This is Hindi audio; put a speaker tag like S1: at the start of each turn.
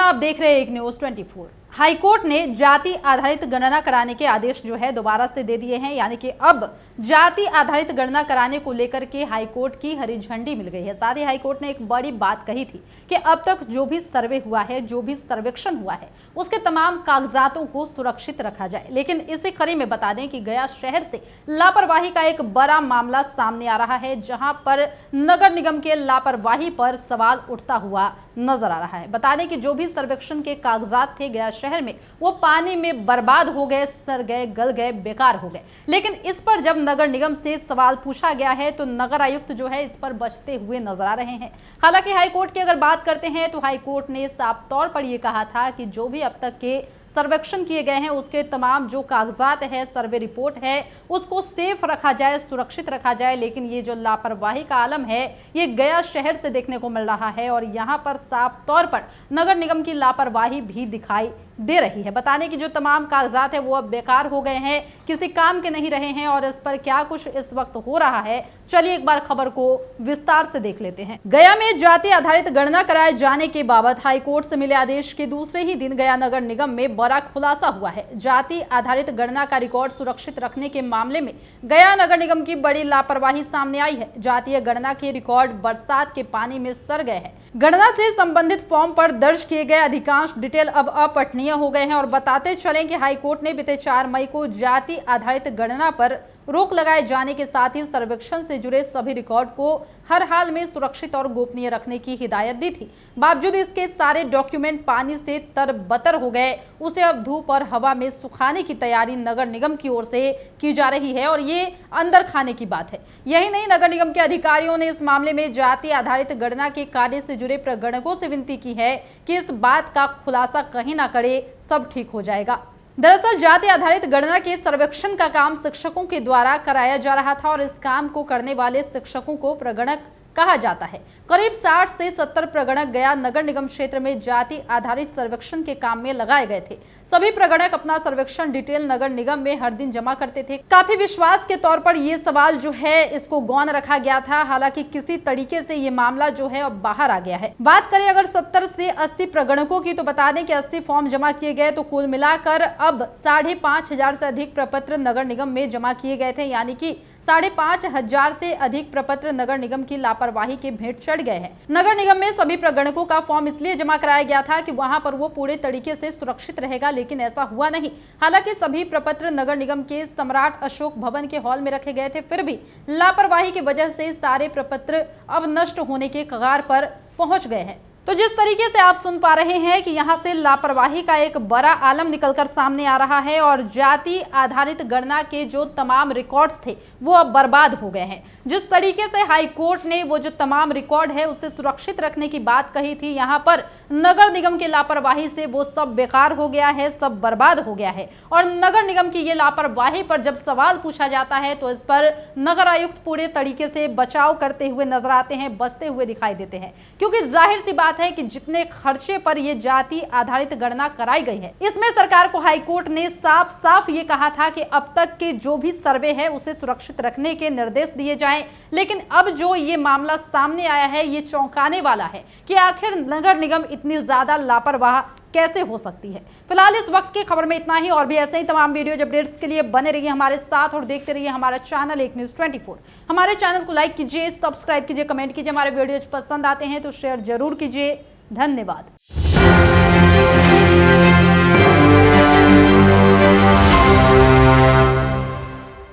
S1: नमस्कार, आप देख रहे हैं एक न्यूज 24। हाईकोर्ट ने जाति आधारित गणना कराने के आदेश जो है दोबारा से दे दिए हैं, यानी कि अब जाति आधारित गणना कराने को लेकर के हाईकोर्ट की हरी झंडी मिल गई है। साथ ही हाईकोर्ट ने एक बड़ी बात कही थी कि अब तक जो भी सर्वे हुआ है, जो भी सर्वेक्षण हुआ है, उसके तमाम कागजातों को सुरक्षित रखा जाए। लेकिन इसी कड़ी में बता दें कि गया शहर से लापरवाही का एक बड़ा मामला सामने आ रहा है, जहां पर नगर निगम के लापरवाही पर सवाल उठता हुआ नजर आ रहा है। बता दें कि जो भी सर्वेक्षण के कागजात थे गया शहर में, वो पानी में बर्बाद हो गए, सड़ गए, गल गए, बेकार हो गए। लेकिन इस पर जब नगर निगम से सवाल पूछा गया है तो नगर आयुक्त जो है इस पर बचते हुए नजर आ रहे हैं। हालांकि हाईकोर्ट की अगर बात करते हैं तो हाईकोर्ट ने साफ तौर पर यह कहा था कि जो भी अब तक के सर्वेक्षण किए गए हैं उसके तमाम जो कागजात है, सर्वे रिपोर्ट है, उसको सेफ रखा जाए, सुरक्षित रखा जाए। लेकिन ये जो लापरवाही का आलम है ये गया शहर से देखने को मिल रहा है और यहाँ पर साफ तौर पर नगर निगम की लापरवाही भी दिखाई दे रही है। बताने की जो तमाम कागजात है वो अब बेकार हो गए हैं, किसी काम के नहीं रहे हैं। और इस पर क्या कुछ इस वक्त हो रहा है, चलिए एक बार खबर को विस्तार से देख लेते हैं। गया में जाति आधारित गणना कराए जाने के बाबत हाईकोर्ट से मिले आदेश के दूसरे ही दिन गया नगर निगम में बड़ा खुलासा हुआ है। जाति आधारित गणना का रिकॉर्ड सुरक्षित रखने के मामले में गया नगर निगम की बड़ी लापरवाही सामने आई है। जातीय गणना के रिकॉर्ड बरसात के पानी में सड़ गए हैं। गणना से संबंधित फॉर्म पर दर्ज किए गए अधिकांश डिटेल अब अपठनीय हो गए हैं। और बताते चलें कि हाईकोर्ट ने बीते 4 मई को जाति आधारित गणना पर रोक लगाए जाने के साथ ही सर्वेक्षण से जुड़े सभी रिकॉर्ड को हर हाल में सुरक्षित और गोपनीय रखने की हिदायत दी थी। बावजूद इसके सारे डॉक्यूमेंट पानी से तरबतर हो गए। उसे अब धूप और हवा में सुखाने की तैयारी नगर निगम की ओर से की जा रही है और ये अंदर खाने की बात है। यही नहीं, नगर निगम के अधिकारियों ने इस मामले में जाति आधारित गणना के कार्य से जुड़े प्रगणकों से विनती की है कि इस बात का खुलासा कहीं ना करे, सब ठीक हो जाएगा। दरअसल जाति आधारित गणना के सर्वेक्षण का काम शिक्षकों के द्वारा कराया जा रहा था और इस काम को करने वाले शिक्षकों को प्रगणक कहा जाता है। करीब 60 से 70 प्रगणक गया नगर निगम क्षेत्र में जाति आधारित सर्वेक्षण के काम में लगाए गए थे। सभी प्रगणक अपना सर्वेक्षण डिटेल नगर निगम में हर दिन जमा करते थे। काफी विश्वास के तौर पर यह सवाल जो है इसको गौण रखा गया था। हालांकि किसी तरीके से ये मामला जो है अब बाहर आ गया है। बात करें अगर 70 से 80 प्रगणकों की तो बता दें कि 80 फॉर्म जमा किए गए, तो कुल मिलाकर अब 5,500 से अधिक प्रपत्र नगर निगम में जमा किए गए थे। यानी कि 5,500 से अधिक प्रपत्र नगर निगम की लापरवाही के भेंट चढ़ गए हैं। नगर निगम में सभी प्रगणकों का फॉर्म इसलिए जमा कराया गया था कि वहां पर वो पूरे तरीके से सुरक्षित रहेगा, लेकिन ऐसा हुआ नहीं। हालांकि सभी प्रपत्र नगर निगम के सम्राट अशोक भवन के हॉल में रखे गए थे, फिर भी लापरवाही की वजह से सारे प्रपत्र अब नष्ट होने के कगार पर पहुंच गए हैं। तो जिस तरीके से आप सुन पा रहे हैं कि यहाँ से लापरवाही का एक बड़ा आलम निकलकर सामने आ रहा है और जाति आधारित गणना के जो तमाम रिकॉर्ड्स थे वो अब बर्बाद हो गए हैं। जिस तरीके से हाई कोर्ट ने वो जो तमाम रिकॉर्ड है उसे सुरक्षित रखने की बात कही थी, यहाँ पर नगर निगम की लापरवाही से वो सब बेकार हो गया है, सब बर्बाद हो गया है। और नगर निगम की ये लापरवाही पर जब सवाल पूछा जाता है तो इस पर नगर आयुक्त पूरे तरीके से बचाव करते हुए नजर आते हैं, बचते हुए दिखाई देते हैं। क्योंकि जाहिर सी बात है कि जितने खर्चे पर ये जाति आधारित गणना कराई गई है, इसमें सरकार को हाईकोर्ट ने साफ साफ ये कहा था कि अब तक के जो भी सर्वे है उसे सुरक्षित रखने के निर्देश दिए जाएं। लेकिन अब जो ये मामला सामने आया है ये चौंकाने वाला है कि आखिर नगर निगम इतनी ज्यादा लापरवाह कैसे हो सकती है। फिलहाल इस वक्त की खबर में इतना ही। और भी ऐसे ही तमाम वीडियो अपडेट्स के लिए बने रहिए हमारे साथ और देखते रहिए हमारा चैनल एक न्यूज 24। हमारे चैनल को लाइक कीजिए, सब्सक्राइब कीजिए, कमेंट कीजिए। हमारे वीडियोज पसंद आते हैं तो शेयर जरूर कीजिए। धन्यवाद।